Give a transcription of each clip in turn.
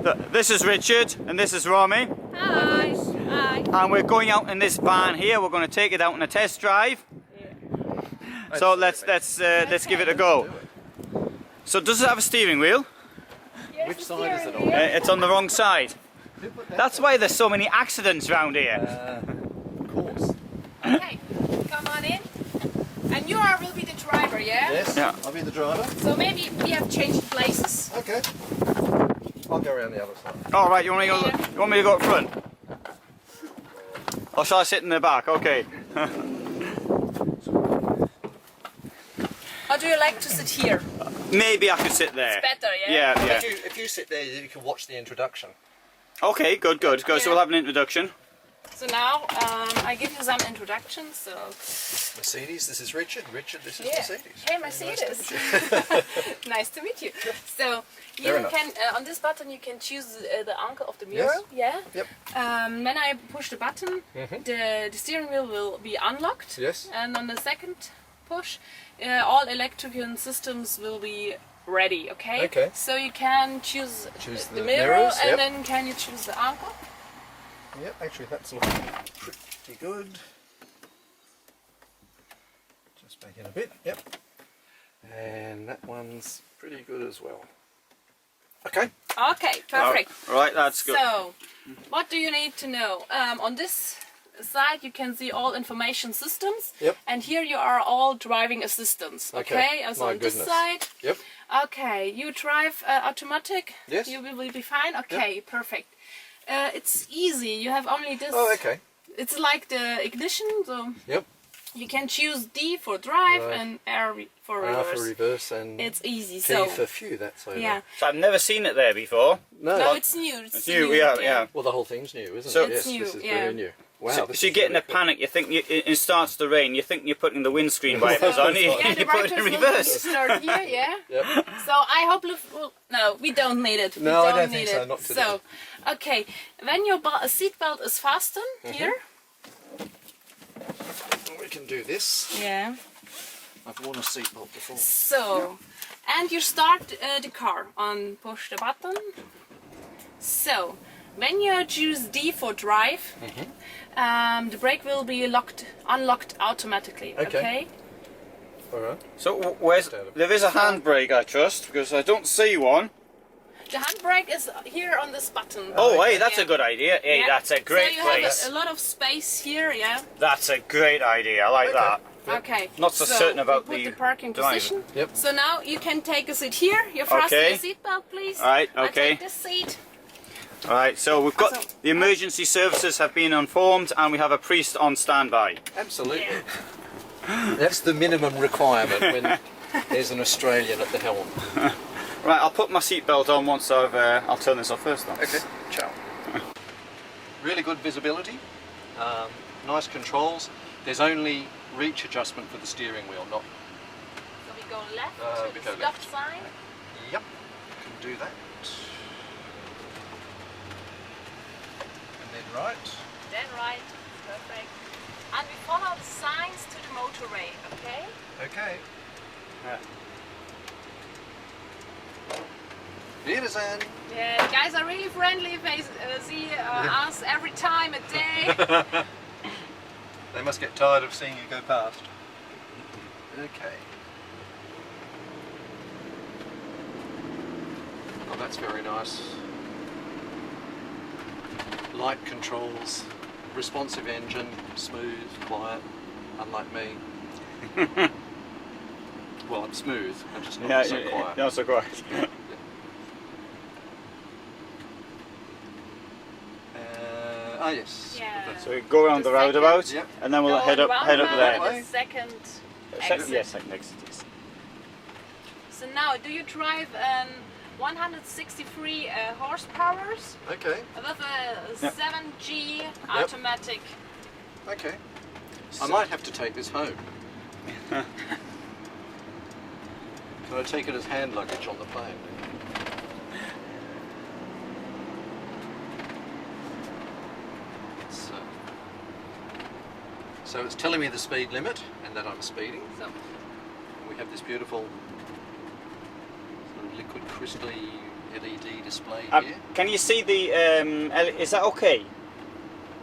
This is Richard and this is Romy. Hi. Hi. And we're going out in this van here. We're going to take it out on a test drive. Yeah. So let's give it a go. So does it have a steering wheel? Which side is it on? It's on the wrong side. That's why there's so many accidents around here. Of course. Okay, come on in. And you will be the driver, yeah? Yes, Yeah. I'll be the driver. So maybe we have changed places. Okay. I'll go around the other side. All right, you want me to go up front? Or shall I sit in the back? Okay. Or do you like to sit here? Maybe I could sit there. It's better, yeah? Yeah. If you sit there, you can watch the introduction. Okay, good. So we'll have an introduction. So now I give you some introductions. So Mercedes, this is Richard. Richard, this is yeah. Mercedes. Hey Mercedes. Nice to meet you. So you Fair enough. can on this button you can choose the angle of the mirror. Yes. Yeah. Yep. When I push the button, the steering wheel will be unlocked. Yes. And on the second push, all electrical systems will be ready. Okay. Okay. So you can choose the mirror, mirrors, and yep. then can you choose the angle? Yep, actually that's looking pretty good. Just back in a bit, yep. And that one's pretty good as well. Okay. Okay, perfect. Right, that's good. So, what do you need to know? On this side you can see all information systems. Yep. And here you are all driving assistants. Okay, also My on this goodness. side. Yep. Okay, you drive automatic? Yes. You will be fine? Okay, perfect. It's easy, you have only this. Oh, okay. It's like the ignition, so Yep. you can choose D for drive Right. and R for R reverse. for reverse and It's easy, P so for few, that's over. yeah. So I've never seen it there before. No, it's new. It's new, yeah. Well, the whole thing's new, isn't So- it? It's Yes, new, this is yeah. very new. Wow. So, this so you is get in a really cool. panic, you think it starts to rain, you think you're putting the windscreen wipers on, you, Yeah, the you put it in wipers will reverse. start here, yeah. Yep. So I hope no, we don't need it. No, we I don't need think so, it. not today. So, okay, when your seatbelt is fastened here, We can do this. yeah. I've worn a seatbelt before. So, and you start the car on push the button. So, when you choose D for drive, the brake will be unlocked automatically. Okay. Okay. Alright. So there is a handbrake, I trust, because I don't see one. The handbrake is here on this button. Oh, hey, that's Yeah. a good idea. Hey, Yeah. that's a great so you place. have a lot of space here, yeah. That's a great idea. I like Okay. that. Okay. Not so certain about we put the the parking driver. position. Yep. So now you can take a seat here. You fasten Okay. your seatbelt, please. Right, I okay. take this seat. All right, so we've got Also- the emergency services have been informed, and we have a priest on standby. Absolutely. Yeah. That's the minimum requirement when there's an Australian at the helm. Right, I'll put my seatbelt on once I'll turn this off first. Then. Okay, ciao. Really good visibility, nice controls. There's only reach adjustment for the steering wheel, not... So we go left we to go the stop left. sign. Yep, can do that. And then right. Then right. Perfect. And we follow the signs to the motorway, okay? Okay. Yeah. Wiedersehen. Yeah, the guys are really friendly. They see us every time a day. They must get tired of seeing you go past. Okay. Oh, that's very nice. Light controls, responsive engine, smooth, quiet, unlike me. Well, I'm smooth, I'm just not so quiet. Not so quiet. Yes. Yeah. So we go around the roundabout, Yep. and then we'll Go head up roundabout there. and the second exit. Yes, second exit. Yes. So now, do you drive 163 horsepower Okay. with a Yep. 7G automatic? Okay. I might have to take this home. Can I take it as hand luggage on the plane? So it's telling me the speed limit and that I'm speeding. So We have this beautiful sort of liquid crystally LED display here. Can you see the? Is that okay?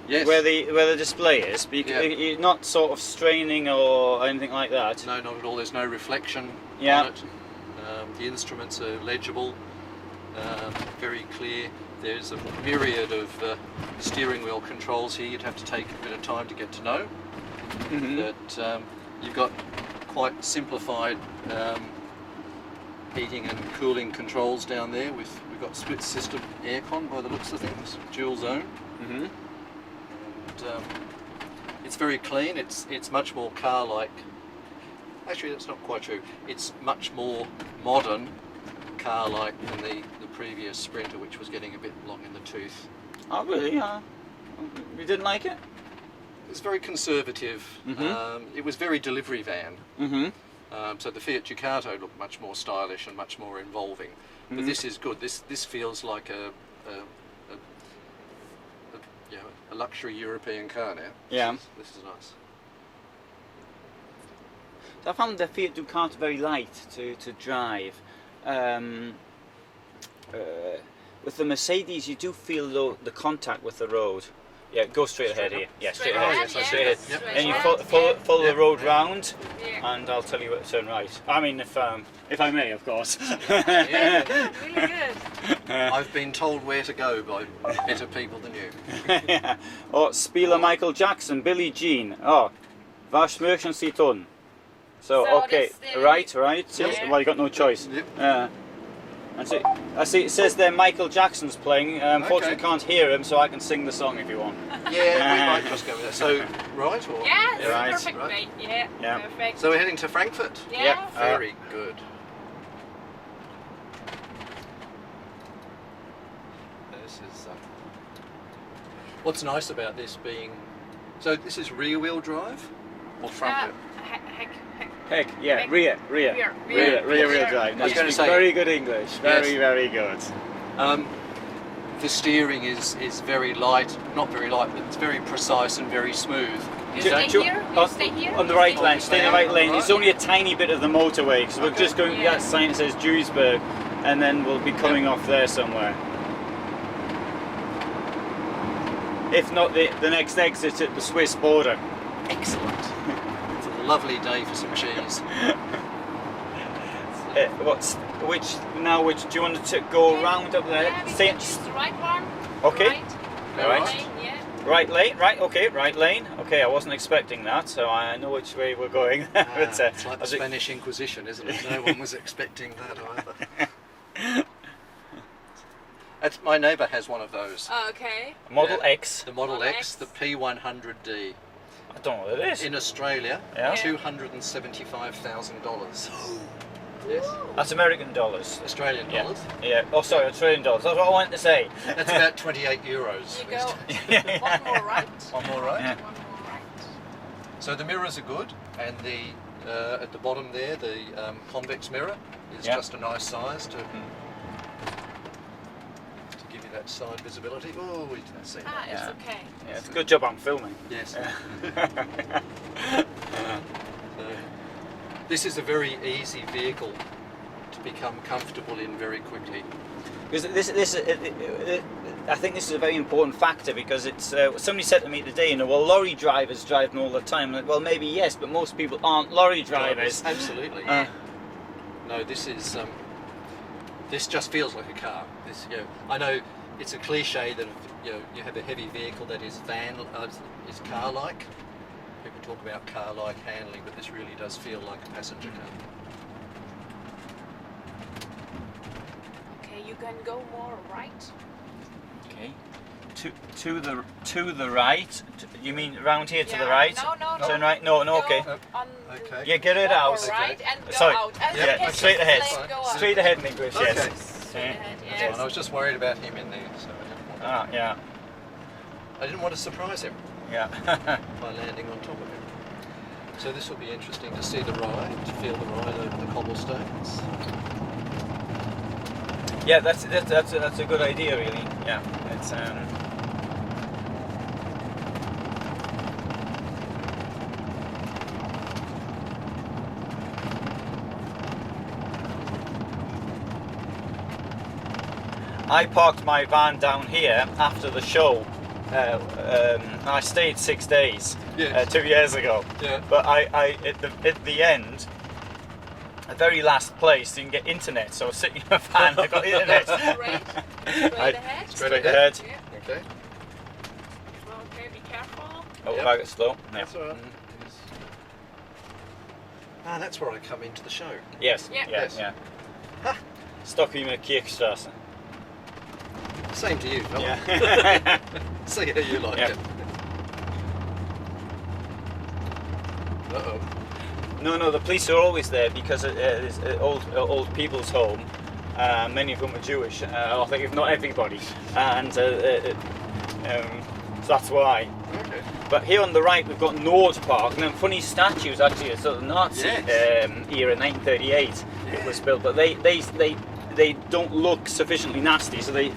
Yes. Where the display is, but you're not sort of straining or anything like that. No, not at all. There's no reflection Yeah. on it. The instruments are legible, very clear. There's a myriad of steering wheel controls here. You'd have to take a bit of time to get to know. That you've got quite simplified heating and cooling controls down there. We've got split system aircon by the looks of things, dual zone. And, it's very clean. It's much more car-like. Actually, that's not quite true. It's much more modern car-like than the previous Sprinter, which was getting a bit long in the tooth. Oh really? You didn't like it? It was very conservative. It was very delivery van. So the Fiat Ducato looked much more stylish and much more involving. But this is good. This feels like a luxury European car now. Yeah. This is nice. I found the Fiat Ducato very light to drive. With the Mercedes, you do feel the contact with the road. Yeah, go straight ahead here. Yeah, straight ahead. Straight ahead. Yep. And you follow the road round, and I'll tell you where to turn right. I mean, if I may, of course. Really good. I've been told where to go by better people than you. Yeah. Oh, Spieler Michael Jackson, Billie Jean. Oh, was möchten Sie tun? So okay, right. Yeah. Well, you got no choice. Yep. And so, I see it says there Michael Jackson's playing. Unfortunately, can't hear him, so I can sing the song if you want. Yeah, we might just go with that. So, right or? Yeah, it's Right. perfect, Right. mate. Yeah, perfect. So we're heading to Frankfurt. Yeah. Very good. This is. What's nice about this being, so this is rear-wheel drive or front-wheel? Heck, yeah, Heck. rear drive. I was going to say very good English. Very good. The steering is very light, not very light, but it's very precise and very smooth. You stay here? You stay here? On the right lane, stay in the right lane. It's only a tiny bit of the motorway, because we're just going to that sign that says Duisburg, and then we'll be coming off there somewhere. If not, the next exit at the Swiss border. Excellent. It's a lovely day for some cheese. Which do you want to go round up there? Yeah, we can choose the right one. Okay. Right. Right. Lane, yeah. Right lane, right, okay, right lane. Okay, I wasn't expecting that, so I know which way we're going. But, It's like the Spanish Inquisition, isn't it? No one was expecting that either. My neighbour has one of those. Oh, okay. Model X. The Model Model X, X. the P100D. I don't know what it is. In Australia, Yeah. $275,000. Yes. That's American dollars. Australian Yeah. dollars. Yeah. Oh, sorry, Australian dollars. That's what I wanted to say. That's about 28 euros. You go Yeah. one more right. One more right. Yeah. One more right. So the mirrors are good, and the at the bottom there, the convex mirror is just a nice size to give you that side visibility. Oh, we can see that. It's okay. Yeah, it's a good job I'm filming. Yes. This is a very easy vehicle to become comfortable in very quickly. Because I think this is a very important factor, because it's somebody said to me today, well, lorry drivers drive them all the time. Like, well, maybe yes, but most people aren't lorry drivers. Absolutely. No, this is this just feels like a car. This, I know it's a cliche that you have a heavy vehicle that is is car-like. People talk about car-like handling, but this really does feel like a passenger car. Okay, you can go more right. Okay. To the right. You mean round here to the right? No. Turn right. No. Okay. On Okay. Yeah, get it go out. right and go Sorry. out. And Yeah, okay, straight ahead. lane, go up. Straight ahead in English. Okay. Yes. Straight ahead, That's yes. fine. I was just worried about him in there, so Yeah. I didn't want to surprise him Yeah. by landing on top of him. So this will be interesting to see the ride, to feel the ride over the cobblestones. Yeah, that's a good idea, really. Yeah, it's I parked my van down here after the show. I stayed 6 days, Yes. 2 years ago. Yeah. But I at the end, the very last place, you can get internet. So I was sitting in a van, I got internet. Straight ahead. Straight ahead. Yeah. Okay. Okay, be careful. Oh, Yep. back it slow. Yeah. That's all right. Yes. Ah, that's where I come into the show. Yes. Yeah. Yeah. Yes. Yeah. Ha! Stockholm Kirkstrasse. Same to you, fella. Yeah. See how you like Yep. it. Uh-oh. No, the police are always there because it's an old people's home. Many of them are Jewish. I think if not everybody, and so that's why. Okay. But here on the right we've got Nord Park, and then funny statues. Actually, it's sort of Nazi Yes. era, 1938. It was built, but they don't look sufficiently nasty, so they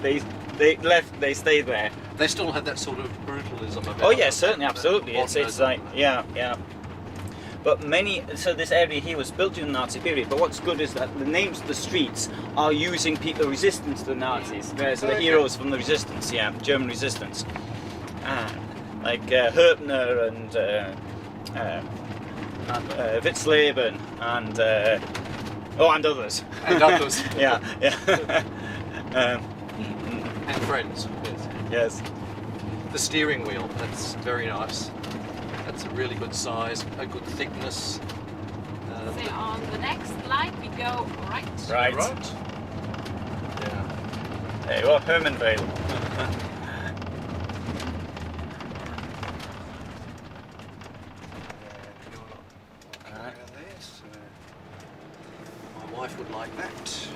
stay there. They still have that sort of brutalism about Oh yeah, them, certainly, that absolutely. It's modernism. like yeah. But so this area here was built during the Nazi period. But what's good is that the names of the streets are using people resistance to the Nazis. So the Okay. heroes from the resistance, German resistance, like Herpner and Witzleben and and others. And others. yeah. And friends. Yes. Yes. The steering wheel, that's very nice. That's a really good size, a good thickness. So on the next light we go right. Right. Right. Yeah. There you are, Hermanvale. My wife would like that.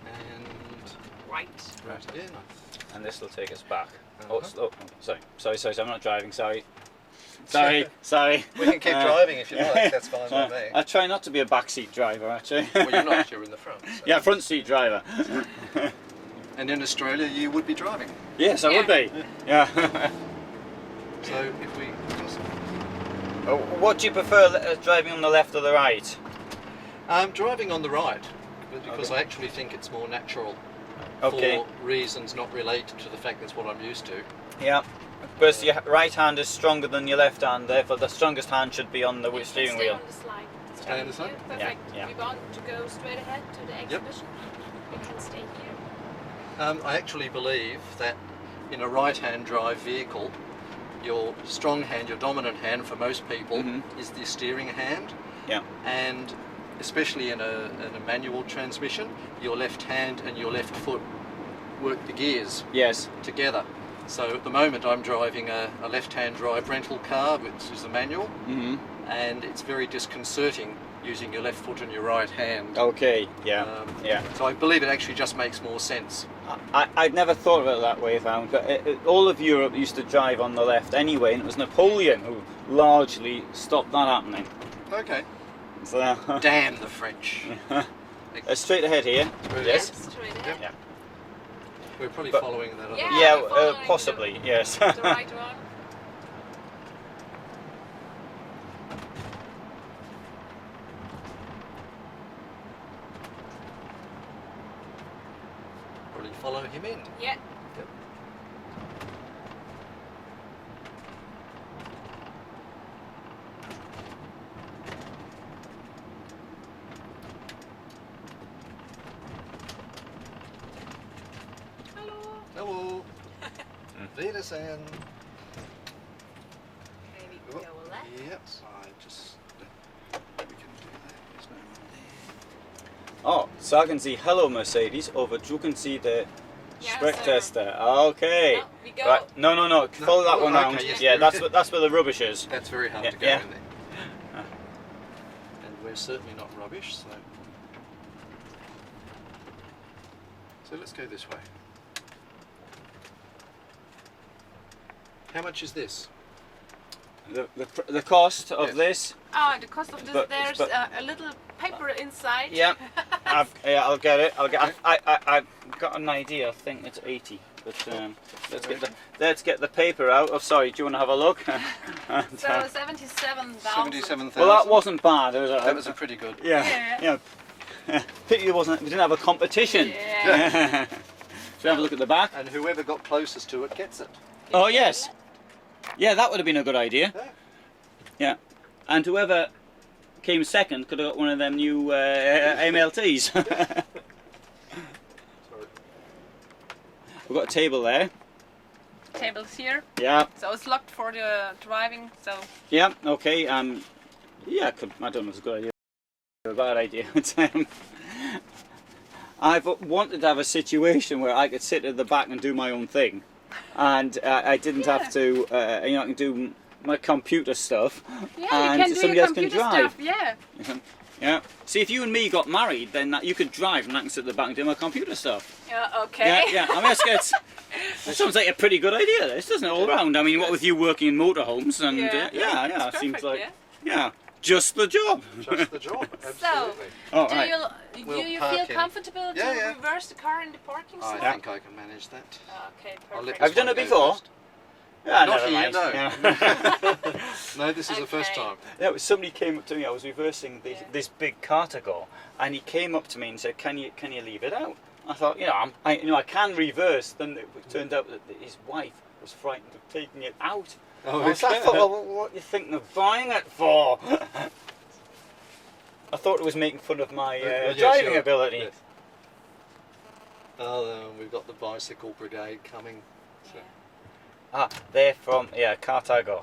And Right. right again. And this will take us back. Uh-huh. Oh, sorry, I'm not driving, sorry. Sorry. We can keep driving if you like, that's fine by me. I try not to be a backseat driver, actually. Well, you're not, you're in the front. So. Yeah, front seat driver. And in Australia, you would be driving. Yes, I would be. Yeah. So if we just... What do you prefer, driving on the left or the right? I'm driving on the right, because Okay. I actually think it's more natural Okay. for reasons not related to the fact that's what I'm used to. Yeah. Because your right hand is stronger than your left hand, therefore the strongest hand should be on the You can steering stay wheel. on the slide. Stay on the slide? Perfect. Yeah. We want to go straight ahead to the exhibition. We can stay here. I actually believe that in a right-hand drive vehicle, your strong hand, your dominant hand for most people, Mhm. is the steering hand, Yeah. and especially in a manual transmission, your left hand and your left foot work the gears Yes. together. So at the moment I'm driving a left-hand drive rental car, which is a manual, Mm-hmm. and it's very disconcerting using your left foot and your right hand. Okay. Yeah. Yeah. So I believe it actually just makes more sense. I'd never thought of it that way, found, but all of Europe used to drive on the left anyway, and it was Napoleon who largely stopped that happening. Okay. So, Damn the French. straight ahead here. Straight Yes. Straight ahead. Yeah. We're probably But- following that other. Yeah. Yeah, we're following possibly. Yes. The right one. Probably follow him in. Yeah. Yep. Hello. Hello. Wiedersehen. Okay, we can go left. Yep. I just. We can do that. There's no one there. Oh, sagen Sie Hello Mercedes, over drucken Sie the Yes, Sprechtester. Okay. No, we go. Right. No. Follow that Oh, one okay, round. yes, Yeah, there is. that's where the rubbish is. That's very hard Yeah, to go yeah. in there. And we're certainly not rubbish, so. So let's go this way. How much is this? the cost of Yes. this. The cost of this, But- there's but- a little paper inside. Yeah, I'll get it. I've got an idea. I think it's 80. But let's get the paper out. Oh, sorry. Do you want to have a look? And, So 77,000. 77,000. well, that wasn't bad. That was a pretty good. Yeah. Pity we didn't have a competition. Yeah. So have a look at the back. And whoever got closest to it gets it. Oh yes. Yeah, that would have been a good idea. Yeah. Yeah. And whoever came second could have got one of them new MLTs. Sorry. We've got a table there. Tables here. Yeah. So it's locked for the driving. So Yeah. Okay. Yeah. I don't know if it's a good idea or a bad idea. I've wanted to have a situation where I could sit at the back and do my own thing, and I didn't have to. I can do my computer stuff, yeah, and you can do somebody your else can computer drive. stuff. Yeah. Yeah. See, if you and me got married, then you could drive and I can sit at the back and do my computer stuff. Yeah. Okay. Yeah. I mean, it sounds like a pretty good idea. This doesn't it all round. I mean, what with you working in motorhomes and Yeah. it seems Perfect, like just the job. Just the job. Absolutely. Oh, Do right. you We'll feel park in. comfortable Yeah, to yeah. reverse the car in the parking I slot? think I can manage that. Okay, I'll let perfect. Have you done this it one go before? first. Yeah, Not never here, mind. no. Yeah. No, this is the first Okay. time. Yeah, somebody came up to me. I was reversing this big Cartago, and he came up to me and said, "Can you leave it out?" I thought, I can reverse. Then it turned out that his wife was frightened of taking it out. Oh, I thought, well, what are you thinking of buying it for? I thought it was making fun of my Yes, driving sure. ability. Yes. Oh, we've got the bicycle brigade coming. So. Ah, they're from Cartago.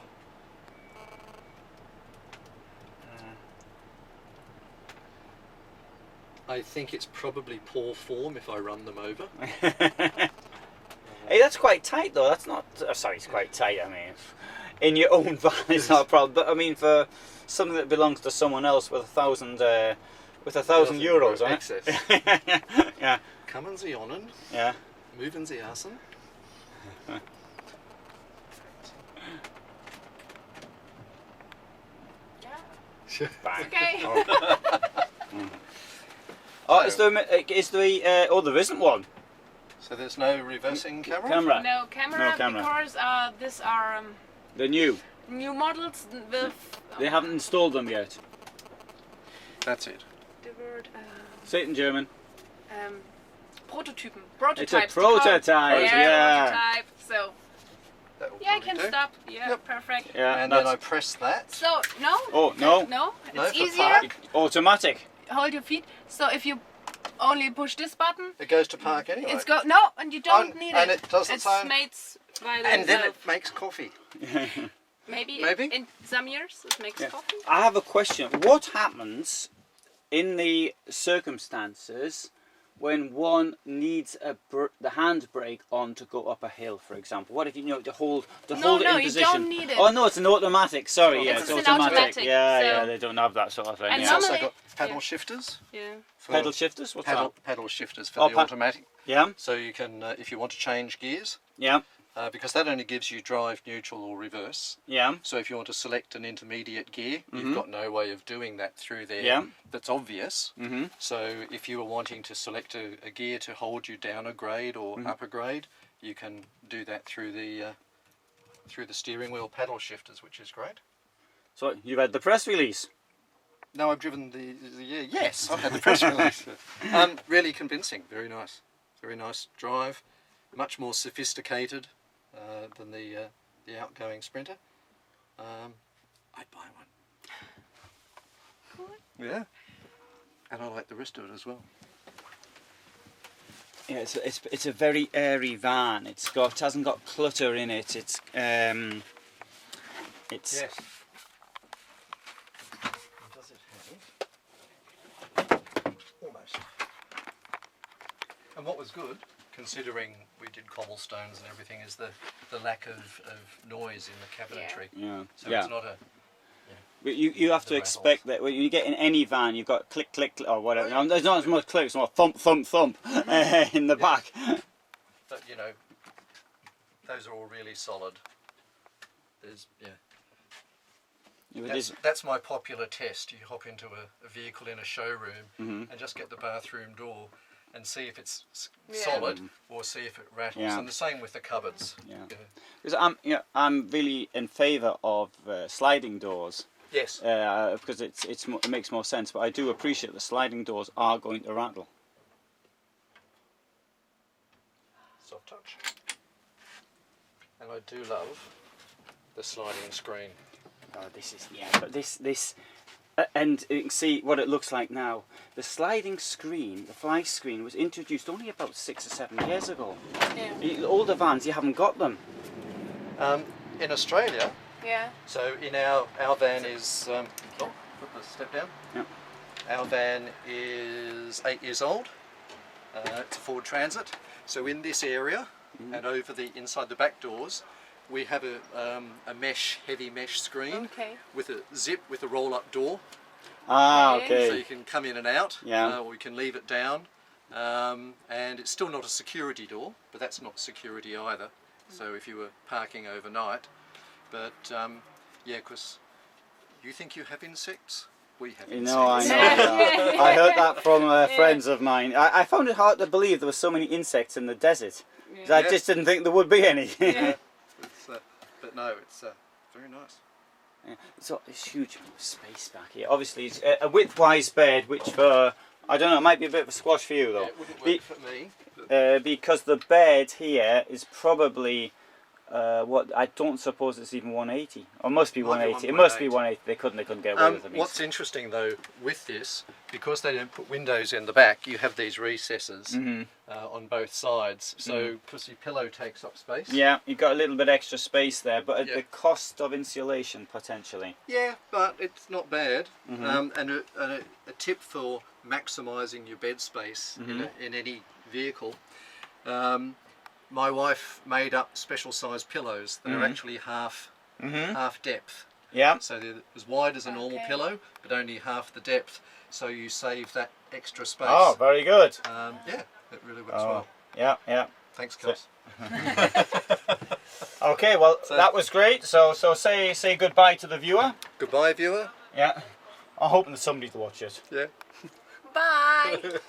I think it's probably poor form if I run them over. Hey, that's quite tight though. That's not. Sorry, it's quite tight. I mean, in your own van, it's not a problem. But I mean, for something that belongs to someone else with €1,000 euros on Excess. it. Yeah, Kommen Sie unten, yeah. moving Sie außen. Bang. Okay. Oh, is there? Oh, there isn't one. So there's no reversing camera? Camera. No camera, No camera. because these are They're new. new models with They haven't installed them yet. That's it. the word Say it in German. Prototypen. It's a Prototypes. prototype. Yeah. Prototype. So That will yeah, I probably can do. stop. Yeah, Yep. perfect. Yeah. And then I that's press that. So no. Oh, no. No, No, it's for easier. park. automatic. Hold your feet. So if you only push this button, It goes to park anyway. it's go no, and you don't And- need and it. it does It's its own- made by and then itself. it makes coffee. Maybe Maybe? in some years it makes Yeah. coffee. I have a question. What happens in the circumstances when one needs the handbrake on to go up a hill, for example? What if you know to hold it in no, you position? don't need it. Oh no, it's an automatic. Sorry, yeah, It's it's an automatic. automatic, Yeah, so- yeah, they don't have that sort of thing. And Yeah. It's also normally- got paddle yeah. shifters. Yeah. For Pedal shifters. What's pedal shifters for Oh, the pa- automatic. that? Yeah, So you can, if you want to change gears, yeah, because that only gives you drive, neutral or reverse. yeah. So if you want to select an intermediate gear, you've got no way of doing that through there. Yeah. That's obvious. Mhm. So if you were wanting to select a gear to hold you down a grade or up a grade, you can do that through the steering wheel paddle shifters, which is great. So you've had the press release. No, I've driven yes, I've had the press release. Really convincing, very nice drive, much more sophisticated than the outgoing Sprinter. I'd buy one. Yeah, and I like the rest of it as well. Yeah, it's a very airy van. It hasn't got clutter in it. It's Yes. Does it have? Almost. And what was good, considering we did cobblestones and everything, is the lack of noise in the cabinetry. yeah, So yeah. it's not a... But you have to The expect that when you get in any van, you've got click, click, click or whatever. There's not as much click, it's more thump, thump, thump in the back. But those are all really solid. There's, That's my popular test. You hop into a vehicle in a showroom and just get the bathroom door and see if it's solid or see if it rattles. Yeah. And the same with the cupboards. Yeah. Because I'm really in favour of sliding doors. Yes. Because it makes more sense. But I do appreciate the sliding doors are going to rattle. Soft touch. And I do love the sliding screen. Oh, this is but this. And you can see what it looks like now. The sliding screen, the fly screen, was introduced only about 6 or 7 years ago. Yeah. Older vans, you haven't got them. In Australia, Yeah. so in our van is, put the step down. Yeah. Our van is 8 years old. It's a Ford Transit. So in this area and over inside the back doors, we have a heavy mesh screen with a zip with a roll-up door. Ah, Okay. okay. So you can come in and out, Yeah. or you can leave it down. And it's still not a security door, but that's not security either. So if you were parking overnight, but yeah, because you think you have insects, we have insects. No, I know. I heard that from friends of mine. I found it hard to believe there were so many insects in the desert. I just didn't think there would be any. Yeah. But no, it's very nice. Yeah. So it's huge space back here. Obviously, it's a width-wise bed, which for I don't know, it might be a bit of a squash for you though. Yeah, it wouldn't work for me. Because the bed here is probably what I don't suppose it's even 180, or must be 180. It must be 180. They couldn't get away with it. What's interesting though with this, because they don't put windows in the back, you have these recesses on both sides. So because your pillow takes up space. Yeah, you've got a little bit extra space there, but at the cost of insulation potentially. Yeah, but it's not bad. And a tip for maximising your bed space in any vehicle. My wife made up special sized pillows that are actually half depth. Yeah. So they're as wide as a normal pillow, but only half the depth. So you save that extra space. Oh, very good. Yeah, it really works well. Yeah, yeah. Thanks, Kels. Okay, well that was great. So say goodbye to the viewer. Goodbye, viewer. Yeah. I'm hoping there's somebody to watch it. Yeah. Bye.